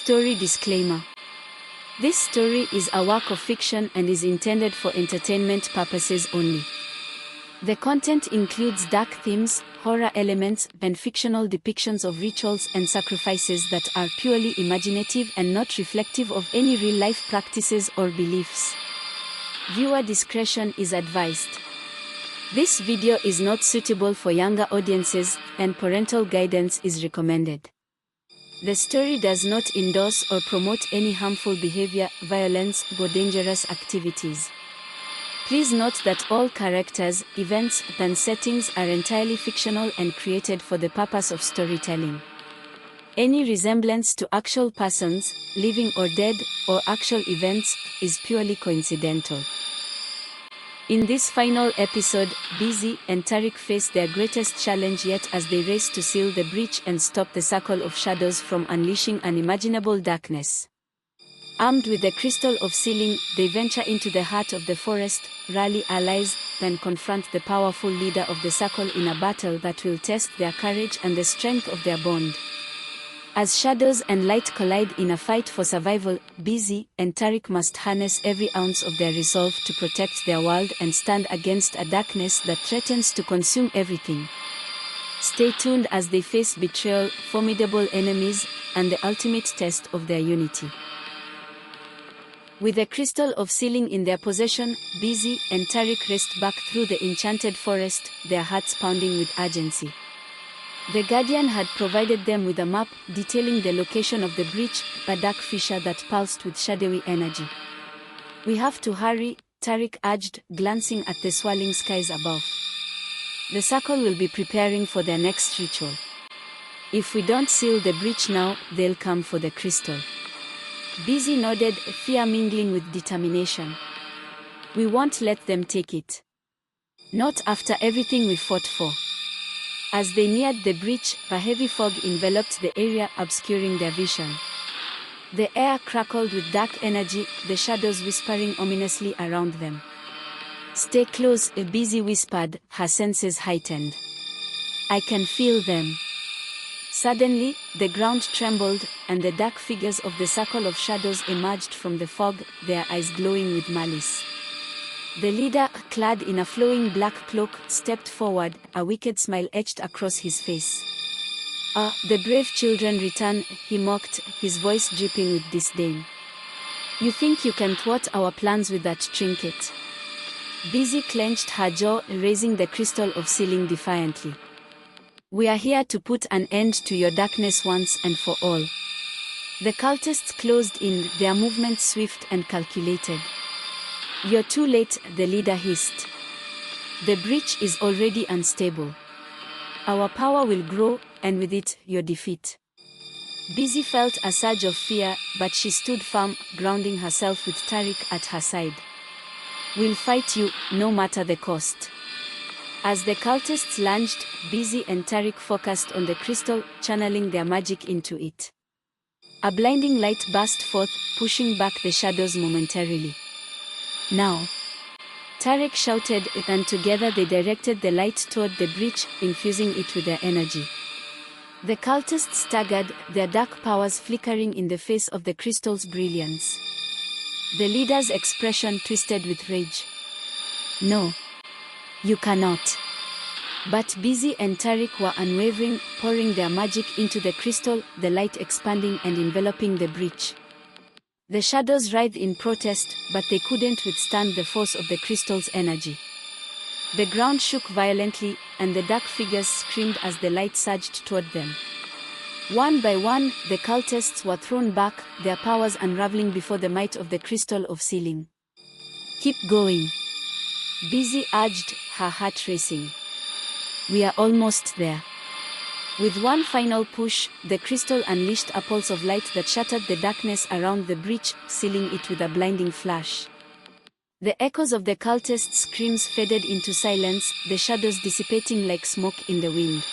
Story disclaimer. This story is a work of fiction and is intended for entertainment purposes only. The content includes dark themes, horror elements, and fictional depictions of rituals and sacrifices that are purely imaginative and not reflective of any real-life practices or beliefs. Viewer discretion is advised. This video is not suitable for younger audiences, and parental guidance is recommended. The story does not endorse or promote any harmful behavior, violence, or dangerous activities. Please note that all characters, events, and settings are entirely fictional and created for the purpose of storytelling. Any resemblance to actual persons, living or dead, or actual events, is purely coincidental. In this final episode, Busy and Tariq face their greatest challenge yet as they race to seal the breach and stop the circle of shadows from unleashing unimaginable darkness. Armed with the crystal of sealing, they venture into the heart of the forest, rally allies, then confront the powerful leader of the circle in a battle that will test their courage and the strength of their bond. As shadows and light collide in a fight for survival, Busy and Tariq must harness every ounce of their resolve to protect their world and stand against a darkness that threatens to consume everything. Stay tuned as they face betrayal, formidable enemies, and the ultimate test of their unity. With the crystal of sealing in their possession, Busy and Tariq raced back through the enchanted forest, their hearts pounding with urgency. The Guardian had provided them with a map detailing the location of the breach, a dark fissure that pulsed with shadowy energy. "We have to hurry," Tariq urged, glancing at the swirling skies above. "The circle will be preparing for their next ritual. If we don't seal the breach now, they'll come for the crystal." Busy nodded, fear mingling with determination. "We won't let them take it. Not after everything we fought for." As they neared the breach, a heavy fog enveloped the area, obscuring their vision. The air crackled with dark energy, the shadows whispering ominously around them. "Stay close," Busy whispered, her senses heightened. "I can feel them." Suddenly, the ground trembled, and the dark figures of the circle of shadows emerged from the fog, their eyes glowing with malice. The leader, clad in a flowing black cloak, stepped forward, a wicked smile etched across his face. "Ah, the brave children return," he mocked, his voice dripping with disdain. "You think you can thwart our plans with that trinket?" Busy clenched her jaw, raising the crystal of sealing defiantly. "We are here to put an end to your darkness once and for all." The cultists closed in, their movements swift and calculated. "You're too late," the leader hissed. "The breach is already unstable. Our power will grow, and with it, your defeat." Busy felt a surge of fear, but she stood firm, grounding herself with Tariq at her side. "We'll fight you, no matter the cost." As the cultists lunged, Busy and Tariq focused on the crystal, channeling their magic into it. A blinding light burst forth, pushing back the shadows momentarily. "Now!" Tariq shouted, and together they directed the light toward the breach, infusing it with their energy. The cultists staggered, their dark powers flickering in the face of the crystal's brilliance. The leader's expression twisted with rage. "No. You cannot." But Busy and Tariq were unwavering, pouring their magic into the crystal, the light expanding and enveloping the breach. The shadows writhed in protest, but they couldn't withstand the force of the crystal's energy. The ground shook violently, and the dark figures screamed as the light surged toward them. One by one, the cultists were thrown back, their powers unraveling before the might of the crystal of sealing. "Keep going," Busy urged, her heart racing. "We are almost there." With one final push, the crystal unleashed a pulse of light that shattered the darkness around the breach, sealing it with a blinding flash. The echoes of the cultists' screams faded into silence, the shadows dissipating like smoke in the wind.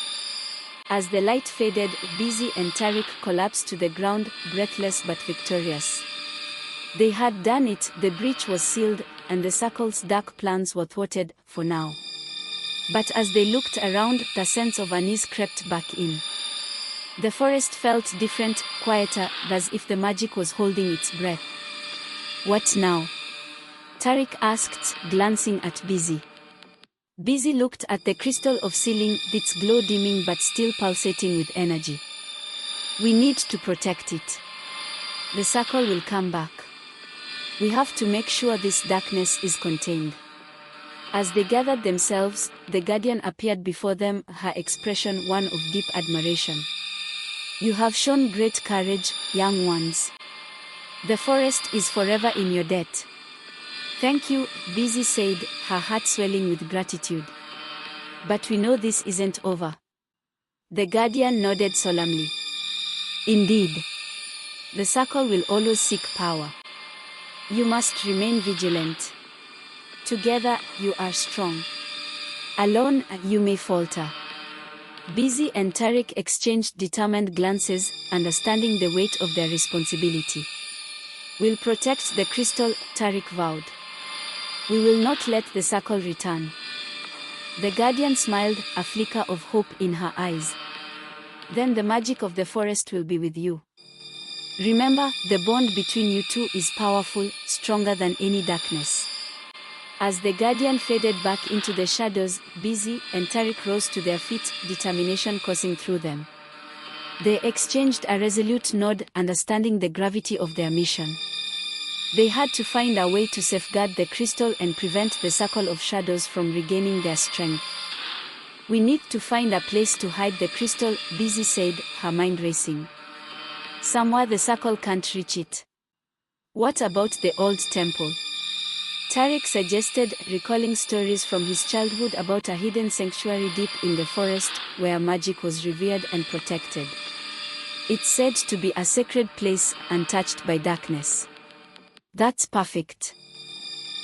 As the light faded, Busy and Tariq collapsed to the ground, breathless but victorious. They had done it, the breach was sealed, and the circle's dark plans were thwarted, for now. But as they looked around, the sense of unease crept back in. The forest felt different, quieter, as if the magic was holding its breath. "What now?" Tariq asked, glancing at Busy. Busy looked at the crystal of ceiling, its glow dimming but still pulsating with energy. "We need to protect it. The circle will come back. We have to make sure this darkness is contained." As they gathered themselves, the guardian appeared before them, her expression one of deep admiration. "You have shown great courage, young ones. The forest is forever in your debt." "Thank you," Busy said, her heart swelling with gratitude. "But we know this isn't over." The guardian nodded solemnly. "Indeed. The circle will always seek power. You must remain vigilant. Together, you are strong. Alone, you may falter." Busy and Tariq exchanged determined glances, understanding the weight of their responsibility. "We'll protect the crystal," Tariq vowed. "We will not let the circle return." The guardian smiled, a flicker of hope in her eyes. "Then the magic of the forest will be with you. Remember, the bond between you two is powerful, stronger than any darkness." As the guardian faded back into the shadows, Busy and Tariq rose to their feet, determination coursing through them. They exchanged a resolute nod, understanding the gravity of their mission. They had to find a way to safeguard the crystal and prevent the circle of shadows from regaining their strength. "We need to find a place to hide the crystal," Busy said, her mind racing. "Somewhere the circle can't reach it." "What about the old temple?" Tariq suggested, recalling stories from his childhood about a hidden sanctuary deep in the forest, where magic was revered and protected. "It's said to be a sacred place, untouched by darkness." "That's perfect,"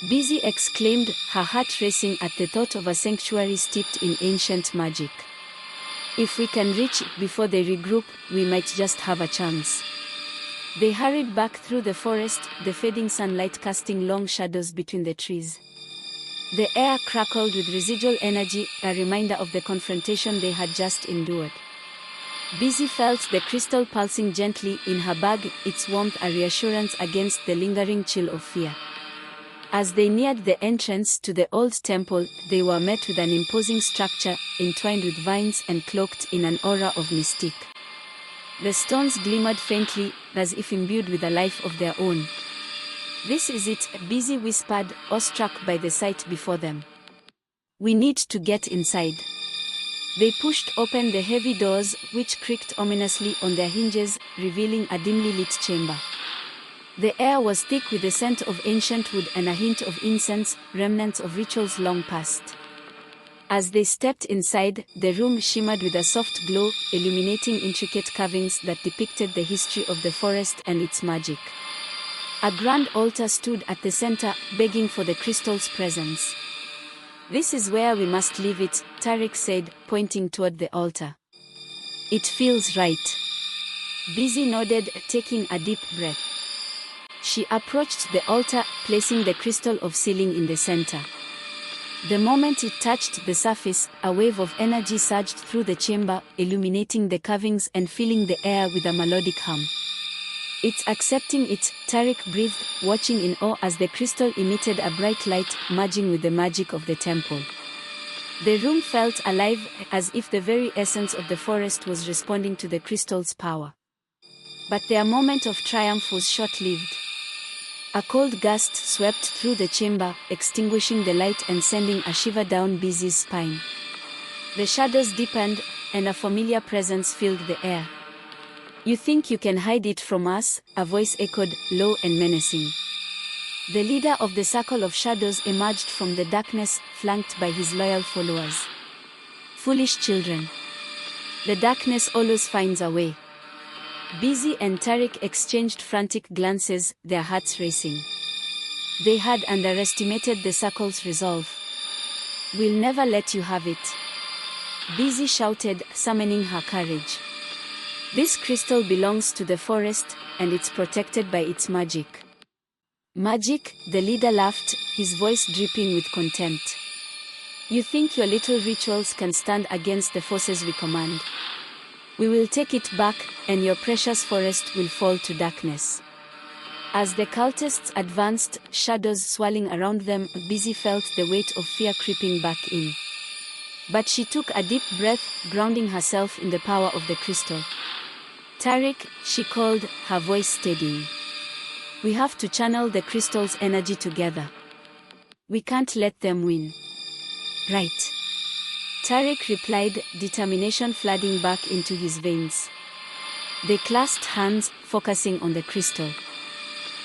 Busy exclaimed, her heart racing at the thought of a sanctuary steeped in ancient magic. "If we can reach it before they regroup, we might just have a chance." They hurried back through the forest, the fading sunlight casting long shadows between the trees. The air crackled with residual energy, a reminder of the confrontation they had just endured. Busy felt the crystal pulsing gently in her bag, its warmth a reassurance against the lingering chill of fear. As they neared the entrance to the old temple, they were met with an imposing structure, entwined with vines and cloaked in an aura of mystique. The stones glimmered faintly, as if imbued with a life of their own. "This is it," Busy whispered, awestruck by the sight before them. "We need to get inside." They pushed open the heavy doors, which creaked ominously on their hinges, revealing a dimly lit chamber. The air was thick with the scent of ancient wood and a hint of incense, remnants of rituals long past. As they stepped inside, the room shimmered with a soft glow, illuminating intricate carvings that depicted the history of the forest and its magic. A grand altar stood at the center, begging for the crystal's presence. "This is where we must leave it," Tariq said, pointing toward the altar. "It feels right." Busy nodded, taking a deep breath. She approached the altar, placing the crystal of sealing in the center. The moment it touched the surface, a wave of energy surged through the chamber, illuminating the carvings and filling the air with a melodic hum. "It's accepting it," Tariq breathed, watching in awe as the crystal emitted a bright light, merging with the magic of the temple. The room felt alive, as if the very essence of the forest was responding to the crystal's power. But their moment of triumph was short-lived. A cold gust swept through the chamber, extinguishing the light and sending a shiver down Busy's spine. The shadows deepened, and a familiar presence filled the air. "You think you can hide it from us?" a voice echoed, low and menacing. The leader of the circle of shadows emerged from the darkness, flanked by his loyal followers. "Foolish children. The darkness always finds a way." Busy and Tariq exchanged frantic glances, their hearts racing. They had underestimated the circle's resolve. "We'll never let you have it," Busy shouted, summoning her courage. "This crystal belongs to the forest, and it's protected by its magic." "Magic?" the leader laughed, his voice dripping with contempt. "You think your little rituals can stand against the forces we command?" We will take it back, and your precious forest will fall to darkness. As the cultists advanced, shadows swirling around them, Busy felt the weight of fear creeping back in. But she took a deep breath, grounding herself in the power of the crystal. Tariq, she called, her voice steadying. We have to channel the crystal's energy together. We can't let them win. Right. Tariq replied, determination flooding back into his veins. They clasped hands, focusing on the crystal.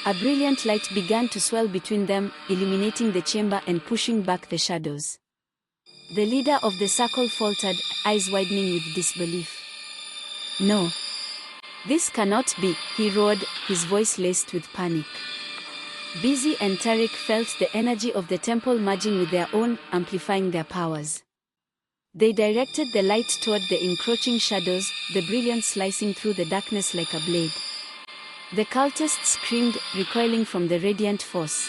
A brilliant light began to swell between them, illuminating the chamber and pushing back the shadows. The leader of the circle faltered, eyes widening with disbelief. No. This cannot be, he roared, his voice laced with panic. Busy and Tariq felt the energy of the temple merging with their own, amplifying their powers. They directed the light toward the encroaching shadows, the brilliance slicing through the darkness like a blade. The cultists screamed, recoiling from the radiant force.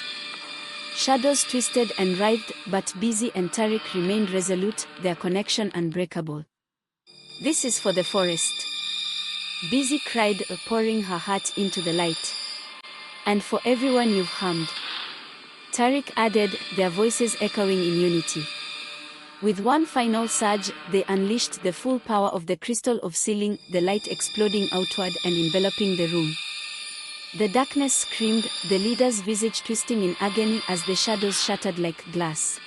Shadows twisted and writhed, but Busy and Tariq remained resolute, their connection unbreakable. This is for the forest. Busy cried, pouring her heart into the light. And for everyone you've harmed. Tariq added, their voices echoing in unity. With one final surge, they unleashed the full power of the crystal of sealing, the light exploding outward and enveloping the room. The darkness screamed, the leader's visage twisting in agony as the shadows shattered like glass.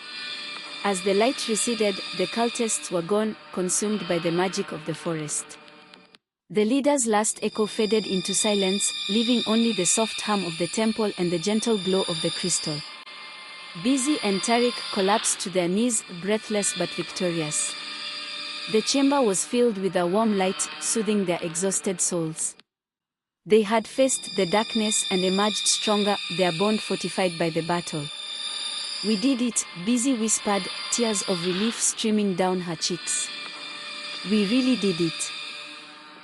As the light receded, the cultists were gone, consumed by the magic of the forest. The leader's last echo faded into silence, leaving only the soft hum of the temple and the gentle glow of the crystal. Busy and Tariq collapsed to their knees, breathless but victorious. The chamber was filled with a warm light, soothing their exhausted souls. They had faced the darkness and emerged stronger, their bond fortified by the battle. We did it, Busy whispered, tears of relief streaming down her cheeks. We really did it.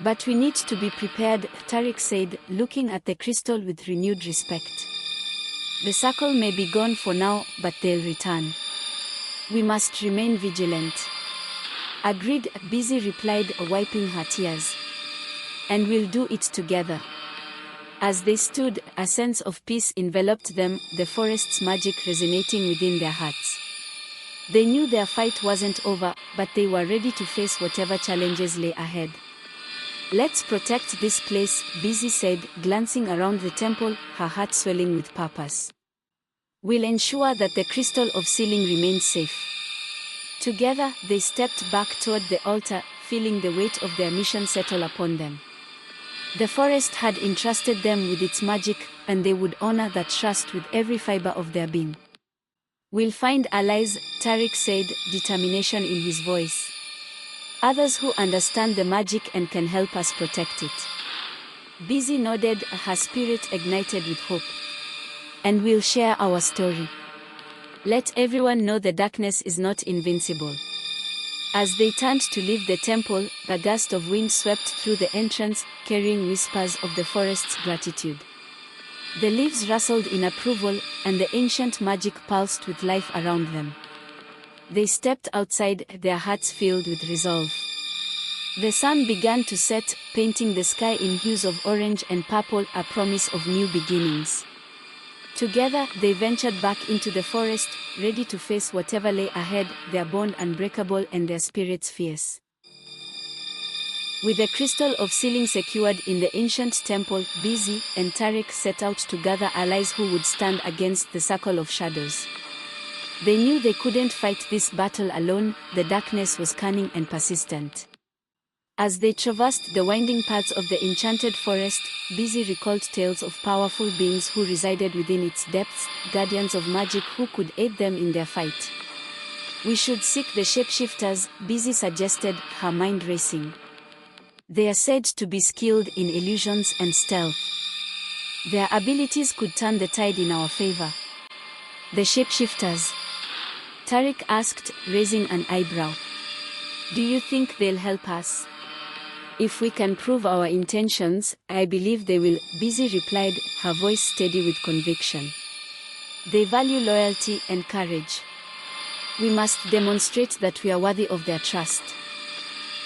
But we need to be prepared, Tariq said, looking at the crystal with renewed respect. The circle may be gone for now, but they'll return. We must remain vigilant. Agreed, Busy replied, wiping her tears. And we'll do it together. As they stood, a sense of peace enveloped them, the forest's magic resonating within their hearts. They knew their fight wasn't over, but they were ready to face whatever challenges lay ahead. Let's protect this place, Busy said, glancing around the temple, her heart swelling with purpose. We'll ensure that the crystal of sealing remains safe. Together, they stepped back toward the altar, feeling the weight of their mission settle upon them. The forest had entrusted them with its magic, and they would honor that trust with every fiber of their being. We'll find allies, Tariq said, determination in his voice. Others who understand the magic and can help us protect it. Busy nodded, her spirit ignited with hope. And we'll share our story. Let everyone know the darkness is not invincible. As they turned to leave the temple, a gust of wind swept through the entrance, carrying whispers of the forest's gratitude. The leaves rustled in approval, and the ancient magic pulsed with life around them. They stepped outside, their hearts filled with resolve. The sun began to set, painting the sky in hues of orange and purple, a promise of new beginnings. Together, they ventured back into the forest, ready to face whatever lay ahead, their bond unbreakable and their spirits fierce. With the crystal of sealing secured in the ancient temple, Busy and Tariq set out to gather allies who would stand against the circle of shadows. They knew they couldn't fight this battle alone, the darkness was cunning and persistent. As they traversed the winding paths of the enchanted forest, Busy recalled tales of powerful beings who resided within its depths, guardians of magic who could aid them in their fight. We should seek the shapeshifters, Busy suggested, her mind racing. They are said to be skilled in illusions and stealth. Their abilities could turn the tide in our favor. The shapeshifters? Tariq asked, raising an eyebrow. Do you think they'll help us? If we can prove our intentions, I believe they will, Busy replied, her voice steady with conviction. They value loyalty and courage. We must demonstrate that we are worthy of their trust.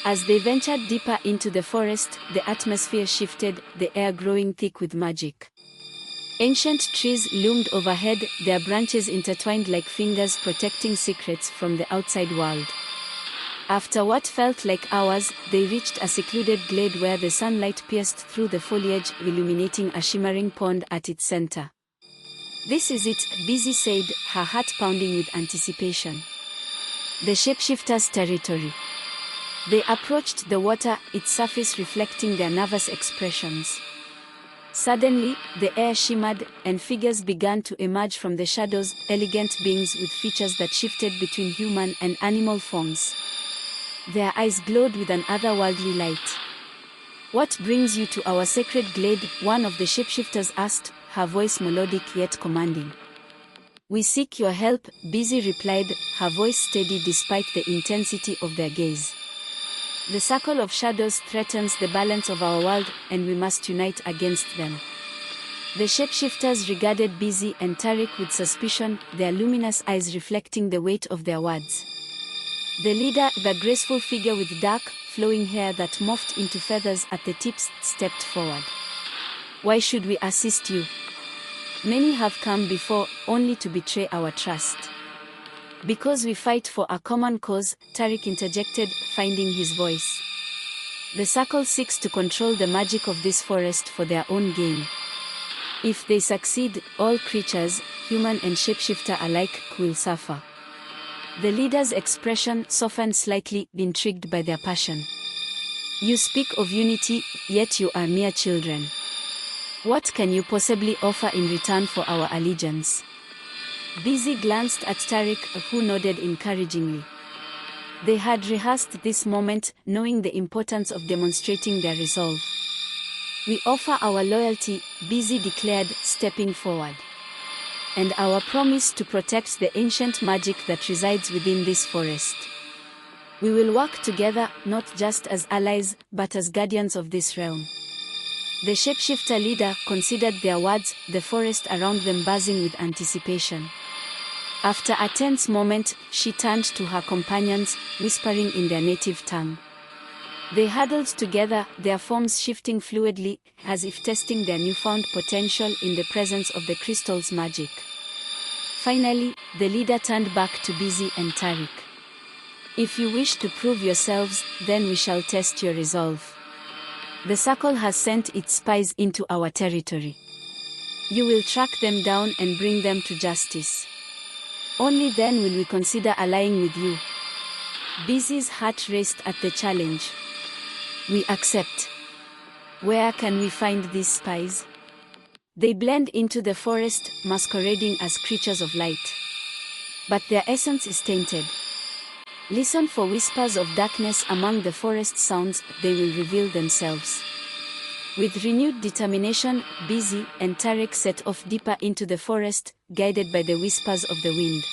As they ventured deeper into the forest, the atmosphere shifted, the air growing thick with magic. Ancient trees loomed overhead, their branches intertwined like fingers protecting secrets from the outside world. After what felt like hours, they reached a secluded glade where the sunlight pierced through the foliage, illuminating a shimmering pond at its center. "This is it," Busy said, her heart pounding with anticipation. The shapeshifters' territory. They approached the water, its surface reflecting their nervous expressions. Suddenly, the air shimmered, and figures began to emerge from the shadows, elegant beings with features that shifted between human and animal forms. Their eyes glowed with an otherworldly light. "What brings you to our sacred glade?" one of the shapeshifters asked, her voice melodic yet commanding. "We seek your help," Busy replied, her voice steady despite the intensity of their gaze. "The circle of shadows threatens the balance of our world, and we must unite against them." The shapeshifters regarded Busy and Tariq with suspicion, their luminous eyes reflecting the weight of their words. The leader, the graceful figure with dark, flowing hair that morphed into feathers at the tips, stepped forward. "Why should we assist you? Many have come before, only to betray our trust." "Because we fight for a common cause," Tariq interjected, finding his voice. "The circle seeks to control the magic of this forest for their own gain. If they succeed, all creatures, human and shapeshifter alike, will suffer." The leader's expression softened slightly, intrigued by their passion. "You speak of unity, yet you are mere children. What can you possibly offer in return for our allegiance?" Busy glanced at Tariq, who nodded encouragingly. They had rehearsed this moment, knowing the importance of demonstrating their resolve. "We offer our loyalty," Busy declared, stepping forward. "And our promise to protect the ancient magic that resides within this forest. We will work together, not just as allies, but as guardians of this realm." The shapeshifter leader considered their words, the forest around them buzzing with anticipation. After a tense moment, she turned to her companions, whispering in their native tongue. They huddled together, their forms shifting fluidly, as if testing their newfound potential in the presence of the crystal's magic. Finally, the leader turned back to Busy and Tariq. "If you wish to prove yourselves, then we shall test your resolve. The circle has sent its spies into our territory. You will track them down and bring them to justice. Only then will we consider allying with you." Busy's heart raced at the challenge. "We accept. Where can we find these spies?" "They blend into the forest, masquerading as creatures of light. But their essence is tainted. Listen for whispers of darkness among the forest sounds, they will reveal themselves." With renewed determination, Busy and Tariq set off deeper into the forest, guided by the whispers of the wind.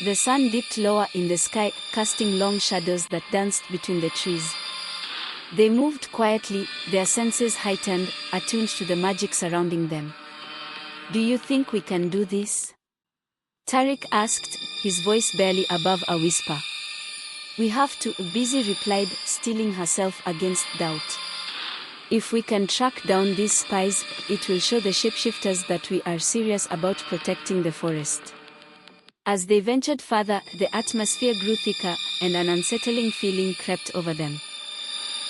The sun dipped lower in the sky, casting long shadows that danced between the trees. They moved quietly, their senses heightened, attuned to the magic surrounding them. "Do you think we can do this?" Tariq asked, his voice barely above a whisper. "We have to," Busy replied, steeling herself against doubt. "If we can track down these spies, it will show the shapeshifters that we are serious about protecting the forest." As they ventured further, the atmosphere grew thicker, and an unsettling feeling crept over them.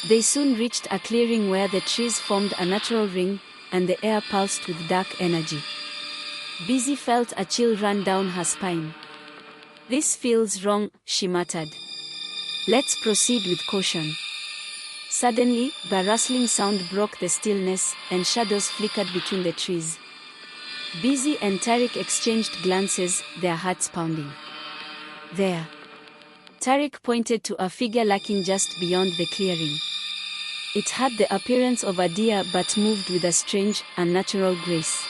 They soon reached a clearing where the trees formed a natural ring, and the air pulsed with dark energy. Busy felt a chill run down her spine. "This feels wrong," she muttered. "Let's proceed with caution." Suddenly, a rustling sound broke the stillness, and shadows flickered between the trees. Busy and Tariq exchanged glances, their hearts pounding. "There." Tariq pointed to a figure lurking just beyond the clearing. It had the appearance of a deer but moved with a strange, unnatural grace.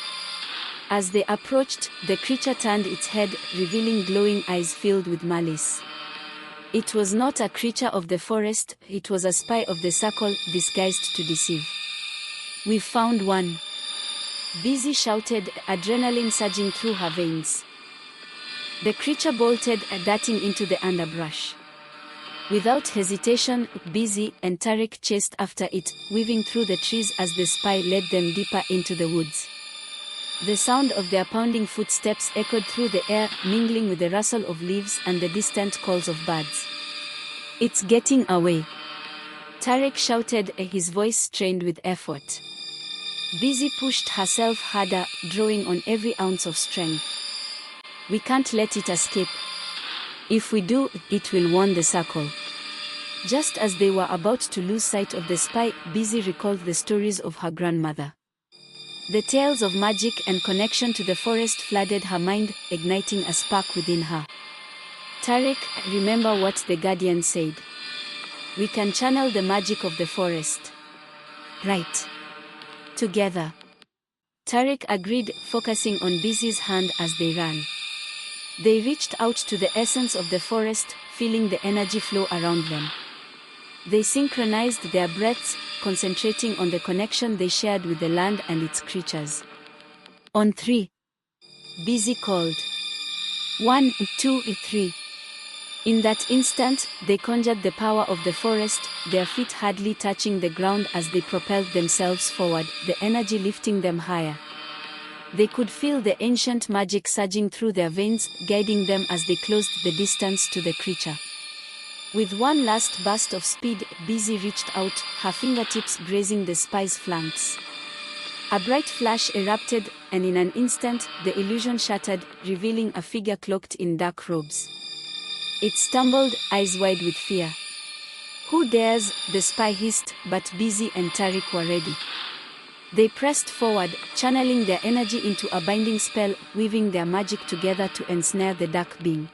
As they approached, the creature turned its head, revealing glowing eyes filled with malice. It was not a creature of the forest, it was a spy of the circle, disguised to deceive. "We've found one," Busy shouted, adrenaline surging through her veins. The creature bolted, darting into the underbrush. Without hesitation, Busy and Tarek chased after it, weaving through the trees as the spy led them deeper into the woods. The sound of their pounding footsteps echoed through the air, mingling with the rustle of leaves and the distant calls of birds. "It's getting away," Tarek shouted, his voice strained with effort. Busy pushed herself harder, drawing on every ounce of strength. "We can't let it escape. If we do, it will warn the circle." Just as they were about to lose sight of the spy, Busy recalled the stories of her grandmother. The tales of magic and connection to the forest flooded her mind, igniting a spark within her. "Tarek, remember what the Guardian said. We can channel the magic of the forest. Right. Together." Tarek agreed, focusing on Busy's hand as they ran. They reached out to the essence of the forest, feeling the energy flow around them. They synchronized their breaths, concentrating on the connection they shared with the land and its creatures. "On 3. Busy called. 1, 2, 3. In that instant, they conjured the power of the forest, their feet hardly touching the ground as they propelled themselves forward, the energy lifting them higher. They could feel the ancient magic surging through their veins, guiding them as they closed the distance to the creature. With one last burst of speed, Busy reached out, her fingertips grazing the spy's flanks. A bright flash erupted, and in an instant, the illusion shattered, revealing a figure cloaked in dark robes. It stumbled, eyes wide with fear. "Who dares?" the spy hissed, but Busy and Tarek were ready. They pressed forward, channeling their energy into a binding spell, weaving their magic together to ensnare the dark being.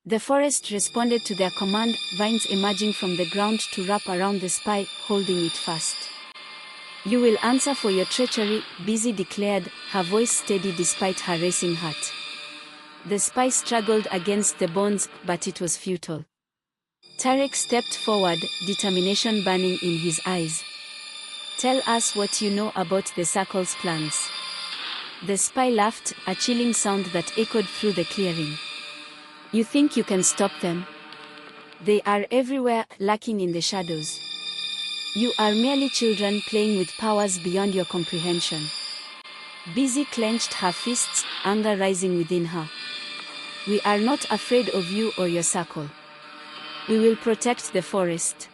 The forest responded to their command, vines emerging from the ground to wrap around the spy, holding it fast. "You will answer for your treachery," Busy declared, her voice steady despite her racing heart. The spy struggled against the bonds, but it was futile. Tarek stepped forward, determination burning in his eyes. "Tell us what you know about the circle's plans." The spy laughed, a chilling sound that echoed through the clearing. "You think you can stop them? They are everywhere, lurking in the shadows. You are merely children playing with powers beyond your comprehension." Busy clenched her fists, anger rising within her. "We are not afraid of you or your circle. We will protect the forest."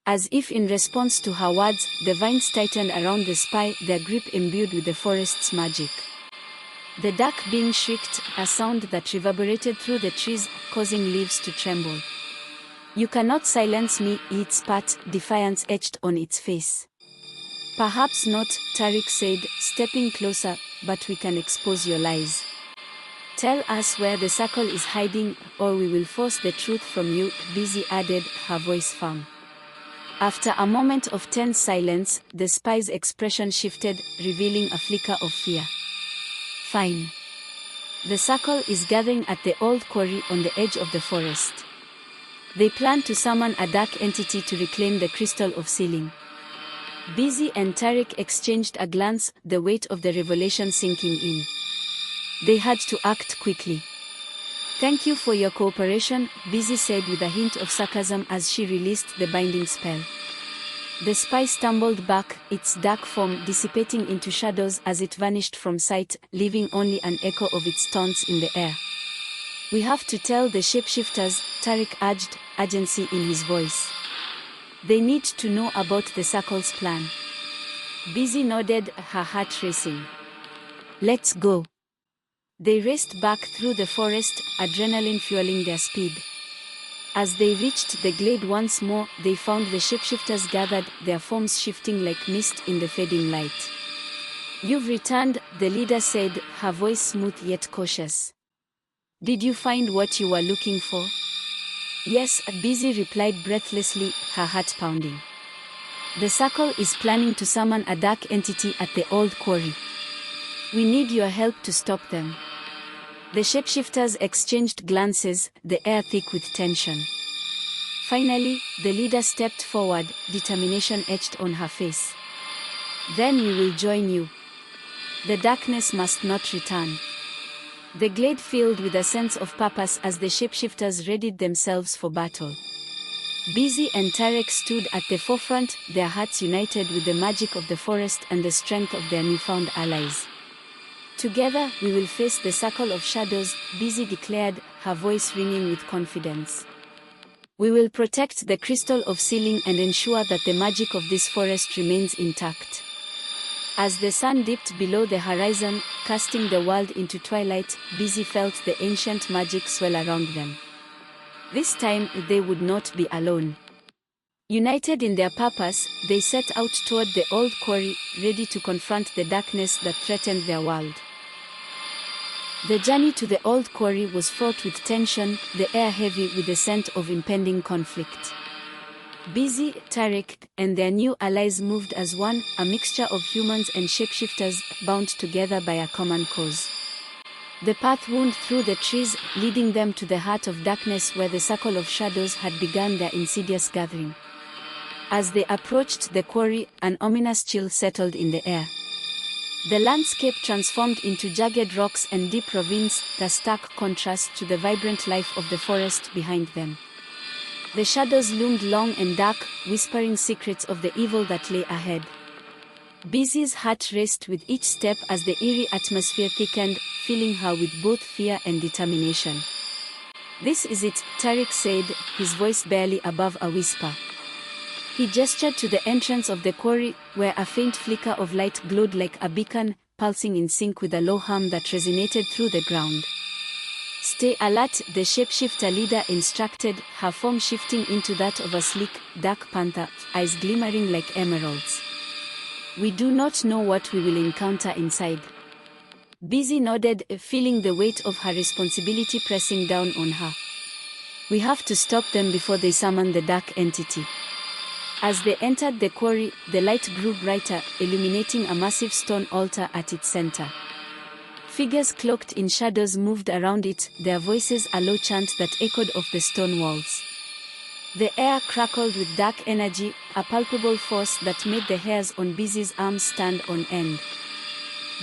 As if in response to her words, the vines tightened around the spy, their grip imbued with the forest's magic. The dark being shrieked, a sound that reverberated through the trees, causing leaves to tremble. "You cannot silence me," it spat, defiance etched on its face. "Perhaps not," Tarek said, stepping closer, "but we can expose your lies. Tell us where the circle is hiding, or we will force the truth from you," Busy added, her voice firm. After a moment of tense silence, the spy's expression shifted, revealing a flicker of fear. "Fine. The circle is gathering at the old quarry on the edge of the forest. They plan to summon a dark entity to reclaim the crystal of sealing." Busy and Tarek exchanged a glance, the weight of the revelation sinking in. They had to act quickly. "Thank you for your cooperation," Busy said with a hint of sarcasm as she released the binding spell. The spy stumbled back, its dark form dissipating into shadows as it vanished from sight, leaving only an echo of its taunts in the air. "We have to tell the shapeshifters," Tarek urged, urgency in his voice. "They need to know about the circle's plan." Busy nodded, her heart racing. "Let's go." They raced back through the forest, adrenaline fueling their speed. As they reached the glade once more, they found the shapeshifters gathered, their forms shifting like mist in the fading light. "You've returned," the leader said, her voice smooth yet cautious. "Did you find what you were looking for?" "Yes," Busy replied breathlessly, her heart pounding. "The circle is planning to summon a dark entity at the old quarry. We need your help to stop them." The shapeshifters exchanged glances, the air thick with tension. Finally, the leader stepped forward, determination etched on her face. "Then we will join you. The darkness must not return." The glade filled with a sense of purpose as the shapeshifters readied themselves for battle. Busy and Tarek stood at the forefront, their hearts united with the magic of the forest and the strength of their newfound allies. Together, we will face the circle of shadows, Busy declared, her voice ringing with confidence. We will protect the crystal of sealing and ensure that the magic of this forest remains intact. As the sun dipped below the horizon, casting the world into twilight, Busy felt the ancient magic swell around them. This time, they would not be alone. United in their purpose, they set out toward the old quarry, ready to confront the darkness that threatened their world. The journey to the old quarry was fraught with tension, the air heavy with the scent of impending conflict. Busy, Tarek, and their new allies moved as one, a mixture of humans and shapeshifters, bound together by a common cause. The path wound through the trees, leading them to the heart of darkness where the circle of shadows had begun their insidious gathering. As they approached the quarry, an ominous chill settled in the air. The landscape transformed into jagged rocks and deep ravines, a stark contrast to the vibrant life of the forest behind them. The shadows loomed long and dark, whispering secrets of the evil that lay ahead. Busy's heart raced with each step as the eerie atmosphere thickened, filling her with both fear and determination. "This is it," Tarek said, his voice barely above a whisper. He gestured to the entrance of the quarry, where a faint flicker of light glowed like a beacon, pulsing in sync with a low hum that resonated through the ground. "Stay alert," the shapeshifter leader instructed, her form shifting into that of a sleek, dark panther, eyes glimmering like emeralds. "We do not know what we will encounter inside." Busy nodded, feeling the weight of her responsibility pressing down on her. "We have to stop them before they summon the dark entity." As they entered the quarry, the light grew brighter, illuminating a massive stone altar at its center. Figures cloaked in shadows moved around it, their voices a low chant that echoed off the stone walls. The air crackled with dark energy, a palpable force that made the hairs on Busy's arms stand on end.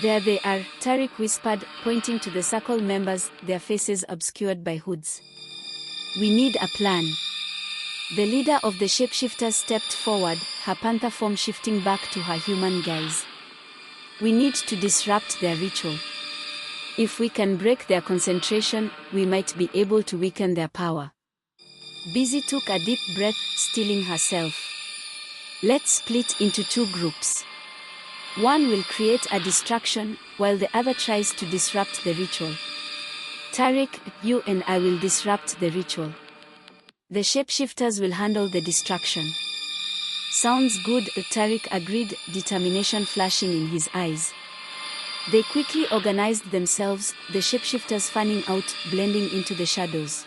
"There they are," Tarek whispered, pointing to the circle members, their faces obscured by hoods. "We need a plan." The leader of the shapeshifters stepped forward, her panther form shifting back to her human gaze. "We need to disrupt their ritual. If we can break their concentration, we might be able to weaken their power." Busy took a deep breath, steeling herself. "Let's split into two groups. One will create a distraction, while the other tries to disrupt the ritual. Tarek, you and I will disrupt the ritual. The shapeshifters will handle the distraction." "Sounds good," Tarek agreed, determination flashing in his eyes. They quickly organized themselves, the shapeshifters fanning out, blending into the shadows.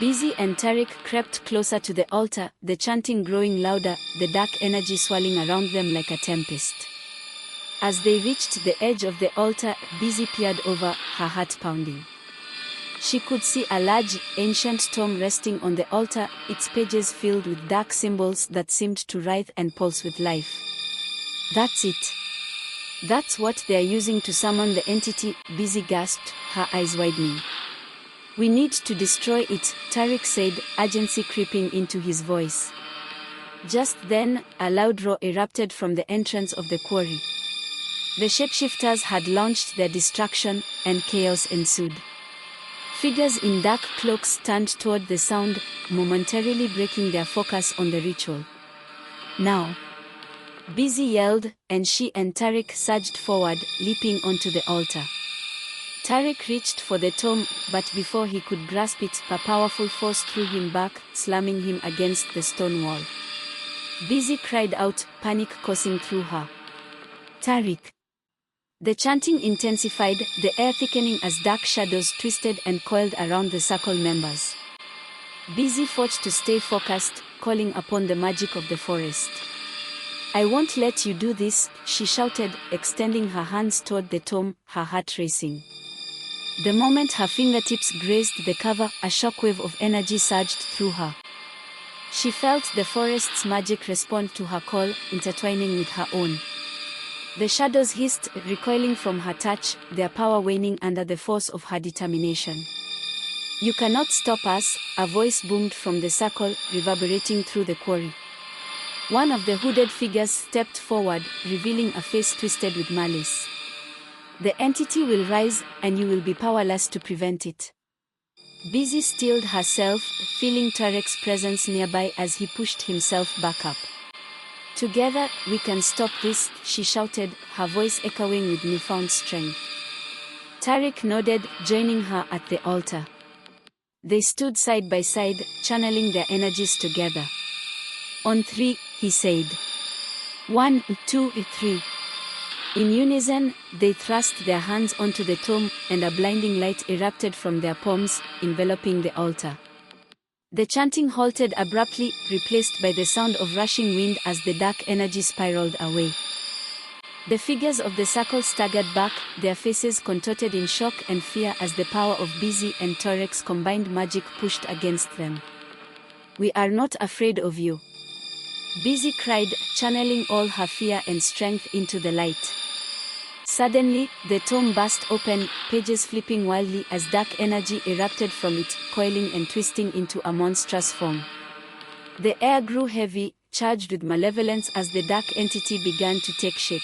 Busy and Tarek crept closer to the altar, the chanting growing louder, the dark energy swirling around them like a tempest. As they reached the edge of the altar, Busy peered over, her heart pounding. She could see a large, ancient tome resting on the altar, its pages filled with dark symbols that seemed to writhe and pulse with life. "That's it. That's what they're using to summon the entity," Busy gasped, her eyes widening. "We need to destroy it," Tarek said, urgency creeping into his voice. Just then, a loud roar erupted from the entrance of the quarry. The shapeshifters had launched their destruction, and chaos ensued. Figures in dark cloaks turned toward the sound, momentarily breaking their focus on the ritual. "Now!" Busy yelled, and she and Tarek surged forward, leaping onto the altar. Tarek reached for the tome, but before he could grasp it, a powerful force threw him back, slamming him against the stone wall. Busy cried out, panic coursing through her. "Tarek!" The chanting intensified, the air thickening as dark shadows twisted and coiled around the circle members. Busy fought to stay focused, calling upon the magic of the forest. "I won't let you do this," she shouted, extending her hands toward the tome, her heart racing. The moment her fingertips grazed the cover, a shockwave of energy surged through her. She felt the forest's magic respond to her call, intertwining with her own. The shadows hissed, recoiling from her touch, their power waning under the force of her determination. "You cannot stop us," a voice boomed from the circle, reverberating through the quarry. One of the hooded figures stepped forward, revealing a face twisted with malice. "The entity will rise, and you will be powerless to prevent it." Busy stilled herself, feeling Tarek's presence nearby as he pushed himself back up. "Together, we can stop this," she shouted, her voice echoing with newfound strength. Tarek nodded, joining her at the altar. They stood side by side, channeling their energies together. "On 3, he said. 1, 2, 3. In unison, they thrust their hands onto the tomb, and a blinding light erupted from their palms, enveloping the altar. The chanting halted abruptly, replaced by the sound of rushing wind as the dark energy spiraled away. The figures of the circle staggered back, their faces contorted in shock and fear as the power of Busy and Tarek's combined magic pushed against them. "We are not afraid of you," Busy cried, channeling all her fear and strength into the light. Suddenly, the tomb burst open, pages flipping wildly as dark energy erupted from it, coiling and twisting into a monstrous form. The air grew heavy, charged with malevolence as the dark entity began to take shape.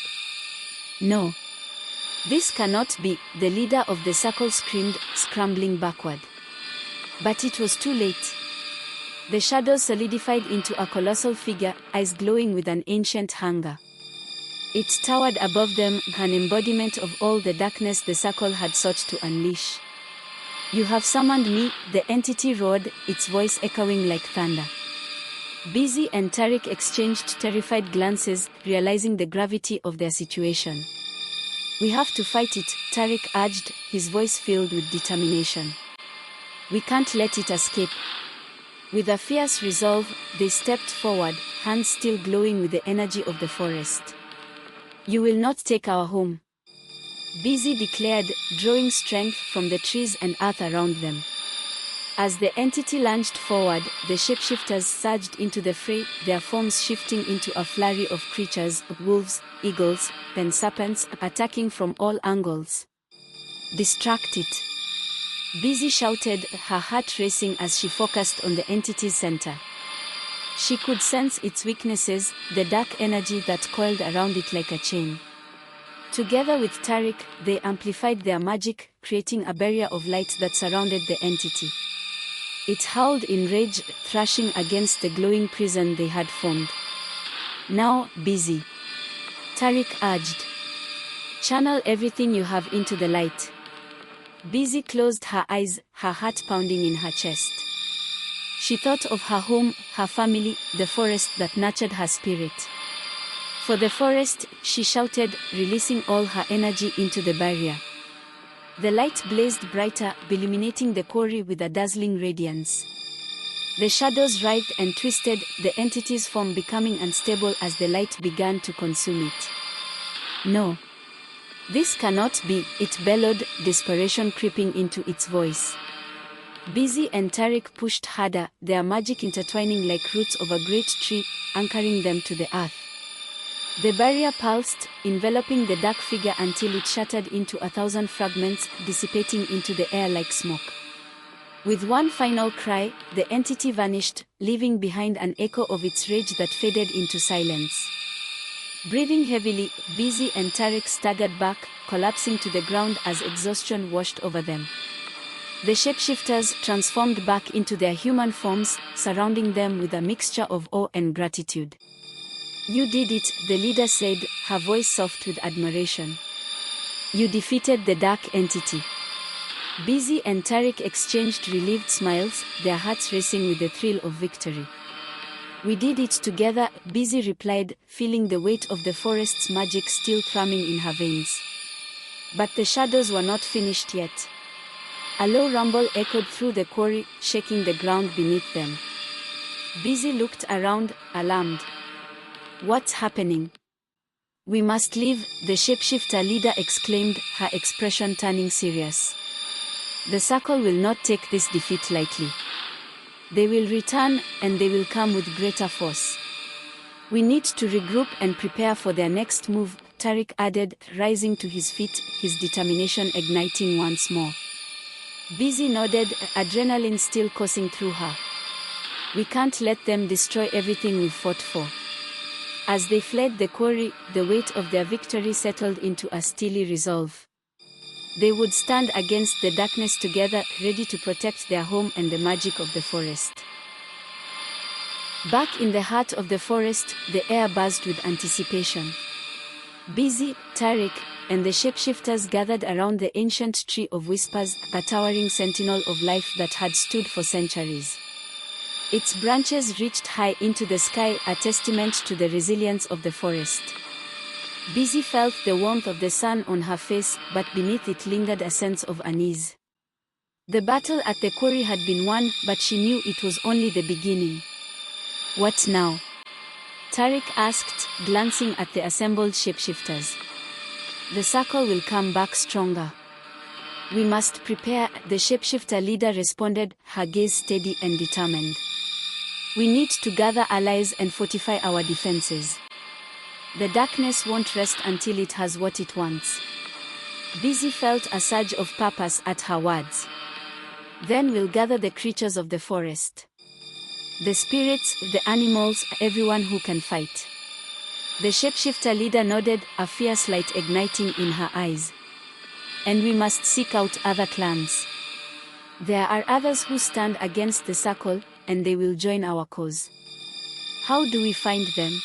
"No. This cannot be," the leader of the circle screamed, scrambling backward. But it was too late. The shadows solidified into a colossal figure, eyes glowing with an ancient hunger. It towered above them, an embodiment of all the darkness the circle had sought to unleash. "You have summoned me," the entity roared, its voice echoing like thunder. Busy and Tarek exchanged terrified glances, realizing the gravity of their situation. "We have to fight it," Tarek urged, his voice filled with determination. "We can't let it escape." With a fierce resolve, they stepped forward, hands still glowing with the energy of the forest. "You will not take our home," Busy declared, drawing strength from the trees and earth around them. As the entity lunged forward, the shapeshifters surged into the fray, their forms shifting into a flurry of creatures, wolves, eagles, then serpents, attacking from all angles. "Distract it," Busy shouted, her heart racing as she focused on the entity's center. She could sense its weaknesses, the dark energy that coiled around it like a chain. Together with Tarek, they amplified their magic, creating a barrier of light that surrounded the entity. It howled in rage, thrashing against the glowing prison they had formed. "Now, Busy," Tarek urged. "Channel everything you have into the light." Busy closed her eyes, her heart pounding in her chest. She thought of her home, her family, the forest that nurtured her spirit. "For the forest," she shouted, releasing all her energy into the barrier. The light blazed brighter, illuminating the quarry with a dazzling radiance. The shadows writhed and twisted, the entity's form becoming unstable as the light began to consume it. "No. This cannot be," it bellowed, desperation creeping into its voice. Busy and Tarek pushed harder, their magic intertwining like roots of a great tree, anchoring them to the earth. The barrier pulsed, enveloping the dark figure until it shattered into 1,000 fragments, dissipating into the air like smoke. With one final cry, the entity vanished, leaving behind an echo of its rage that faded into silence. Breathing heavily, Busy and Tarek staggered back, collapsing to the ground as exhaustion washed over them. The shapeshifters transformed back into their human forms, surrounding them with a mixture of awe and gratitude. "You did it," the leader said, her voice soft with admiration. "You defeated the dark entity." Busy and Tarek exchanged relieved smiles, their hearts racing with the thrill of victory. "We did it together," Busy replied, feeling the weight of the forest's magic still thrumming in her veins. But the shadows were not finished yet. A low rumble echoed through the quarry, shaking the ground beneath them. Busy looked around, alarmed. "What's happening?" "We must leave," the shapeshifter leader exclaimed, her expression turning serious. "The circle will not take this defeat lightly. They will return, and they will come with greater force. We need to regroup and prepare for their next move," Tarek added, rising to his feet, his determination igniting once more. Busy nodded, adrenaline still coursing through her. We can't let them destroy everything we've fought for. As they fled the quarry, the weight of their victory settled into a steely resolve. They would stand against the darkness together, ready to protect their home and the magic of the forest. Back in the heart of the forest, the air buzzed with anticipation. Busy, Tariq, and the shapeshifters gathered around the ancient tree of whispers, a towering sentinel of life that had stood for centuries. Its branches reached high into the sky, a testament to the resilience of the forest. Busy felt the warmth of the sun on her face, but beneath it lingered a sense of unease. The battle at the quarry had been won, but she knew it was only the beginning. What now? Tariq asked, glancing at the assembled shapeshifters. The circle will come back stronger. We must prepare, the shapeshifter leader responded, her gaze steady and determined. We need to gather allies and fortify our defenses. The darkness won't rest until it has what it wants. Busy felt a surge of purpose at her words. Then we'll gather the creatures of the forest. The spirits, the animals, everyone who can fight. The shapeshifter leader nodded, a fierce light igniting in her eyes. And we must seek out other clans. There are others who stand against the circle, and they will join our cause. How do we find them?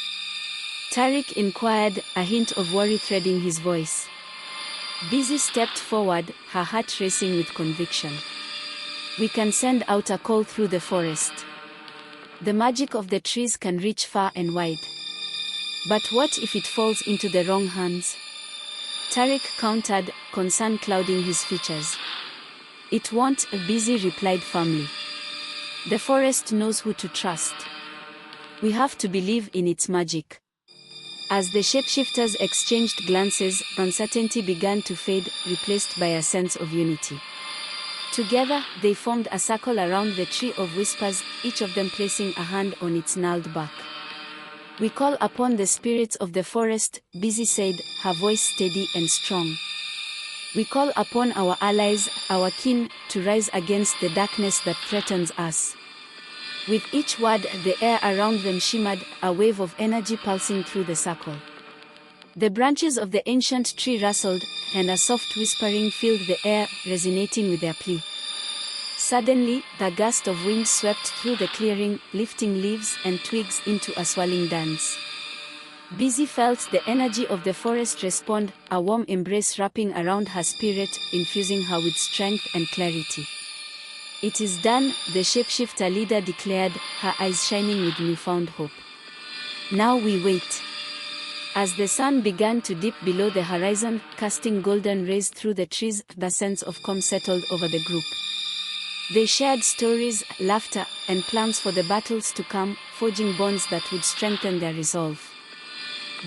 Tariq inquired, a hint of worry threading his voice. Busy stepped forward, her heart racing with conviction. We can send out a call through the forest. The magic of the trees can reach far and wide. But what if it falls into the wrong hands? Tariq countered, concern clouding his features. It won't, Busy replied firmly. The forest knows who to trust. We have to believe in its magic. As the shapeshifters exchanged glances, uncertainty began to fade, replaced by a sense of unity. Together, they formed a circle around the tree of whispers, each of them placing a hand on its gnarled bark. We call upon the spirits of the forest, Busy said, her voice steady and strong. We call upon our allies, our kin, to rise against the darkness that threatens us. With each word, the air around them shimmered, a wave of energy pulsing through the circle. The branches of the ancient tree rustled, and a soft whispering filled the air, resonating with their plea. Suddenly, the gust of wind swept through the clearing, lifting leaves and twigs into a swirling dance. Busy felt the energy of the forest respond, a warm embrace wrapping around her spirit, infusing her with strength and clarity. It is done, the shapeshifter leader declared, her eyes shining with newfound hope. Now we wait. As the sun began to dip below the horizon, casting golden rays through the trees, the sense of calm settled over the group. They shared stories, laughter, and plans for the battles to come, forging bonds that would strengthen their resolve.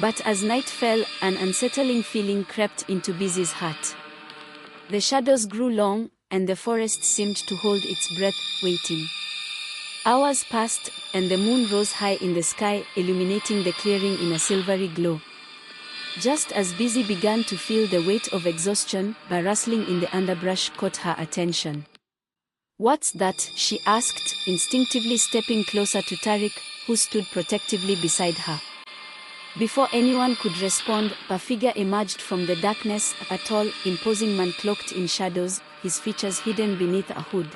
But as night fell, an unsettling feeling crept into Busy's heart. The shadows grew long, and the forest seemed to hold its breath, waiting. Hours passed, and the moon rose high in the sky, illuminating the clearing in a silvery glow. Just as Busy began to feel the weight of exhaustion, a rustling in the underbrush caught her attention. "What's that?" she asked, instinctively stepping closer to Tariq, who stood protectively beside her. Before anyone could respond, a figure emerged from the darkness, a tall, imposing man cloaked in shadows, his features hidden beneath a hood.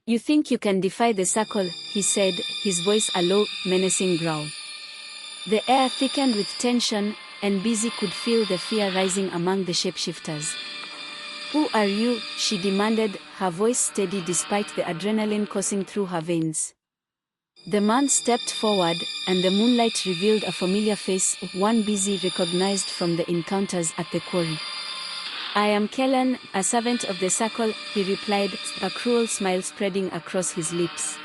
"You think you can defy the circle," he said, his voice a low, menacing growl. The air thickened with tension, and Busy could feel the fear rising among the shapeshifters. "Who are you?" she demanded, her voice steady despite the adrenaline coursing through her veins. The man stepped forward, and the moonlight revealed a familiar face, one Busy recognized from the encounters at the quarry. "I am Kellan, a servant of the circle," he replied, a cruel smile spreading across his lips.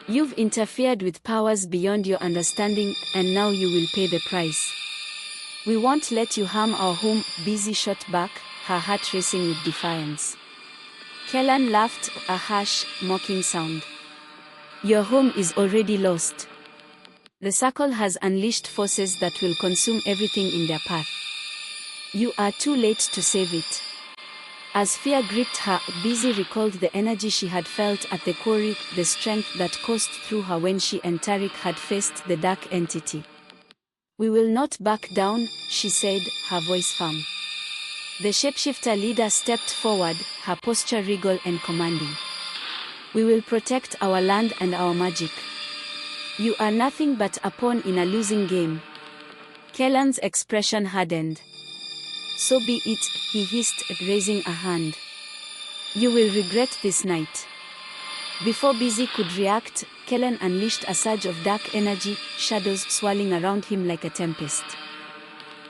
"You've interfered with powers beyond your understanding, and now you will pay the price. We won't let you harm our home," Busy shot back, her heart racing with defiance. Kellan laughed, a harsh, mocking sound. "Your home is already lost. The circle has unleashed forces that will consume everything in their path. You are too late to save it." As fear gripped her, Busy recalled the energy she had felt at the quarry, the strength that coursed through her when she and Tariq had faced the dark entity. "We will not back down," she said, her voice firm. The shapeshifter leader stepped forward, her posture regal and commanding. "We will protect our land and our magic. You are nothing but a pawn in a losing game." Kellan's expression hardened. "So be it," he hissed, raising a hand. "You will regret this night." Before Busy could react, Kellan unleashed a surge of dark energy, shadows swirling around him like a tempest.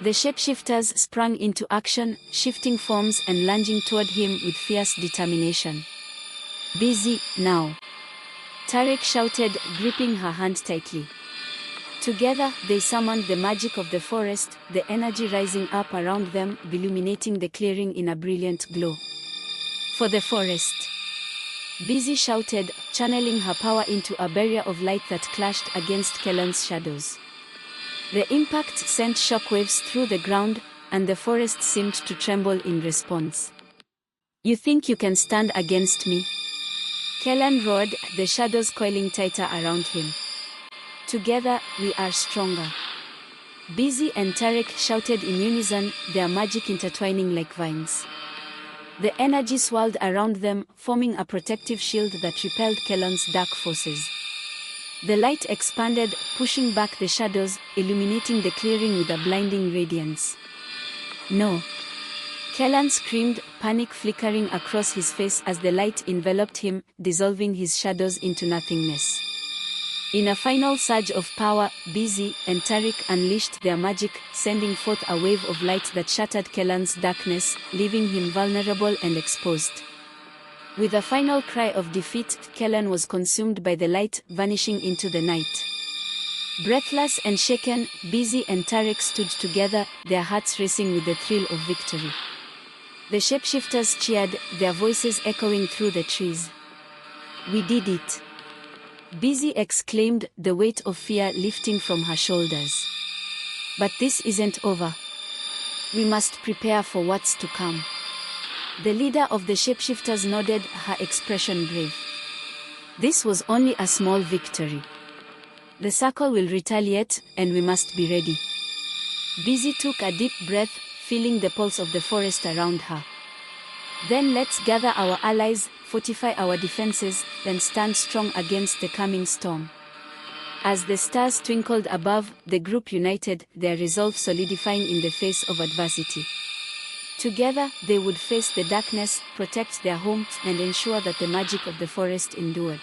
The shapeshifters sprang into action, shifting forms and lunging toward him with fierce determination. "Busy, now!" Tariq shouted, gripping her hand tightly. Together, they summoned the magic of the forest, the energy rising up around them, illuminating the clearing in a brilliant glow. "For the forest!" Busy shouted, channeling her power into a barrier of light that clashed against Kellan's shadows. The impact sent shockwaves through the ground, and the forest seemed to tremble in response. "You think you can stand against me?" Kellan roared, the shadows coiling tighter around him. "Together, we are stronger." Busy and Tariq shouted in unison, their magic intertwining like vines. The energy swirled around them, forming a protective shield that repelled Kellan's dark forces. The light expanded, pushing back the shadows, illuminating the clearing with a blinding radiance. "No!" Kellan screamed, panic flickering across his face as the light enveloped him, dissolving his shadows into nothingness. In a final surge of power, Busy and Tariq unleashed their magic, sending forth a wave of light that shattered Kellan's darkness, leaving him vulnerable and exposed. With a final cry of defeat, Kellan was consumed by the light, vanishing into the night. Breathless and shaken, Busy and Tariq stood together, their hearts racing with the thrill of victory. The shapeshifters cheered, their voices echoing through the trees. "We did it!" Busy exclaimed, the weight of fear lifting from her shoulders. "But this isn't over. We must prepare for what's to come." The leader of the shapeshifters nodded, her expression grave. "This was only a small victory. The circle will retaliate, and we must be ready." Busy took a deep breath, feeling the pulse of the forest around her. "Then let's gather our allies, fortify our defenses, and stand strong against the coming storm." As the stars twinkled above, the group united, their resolve solidifying in the face of adversity. Together, they would face the darkness, protect their homes, and ensure that the magic of the forest endured.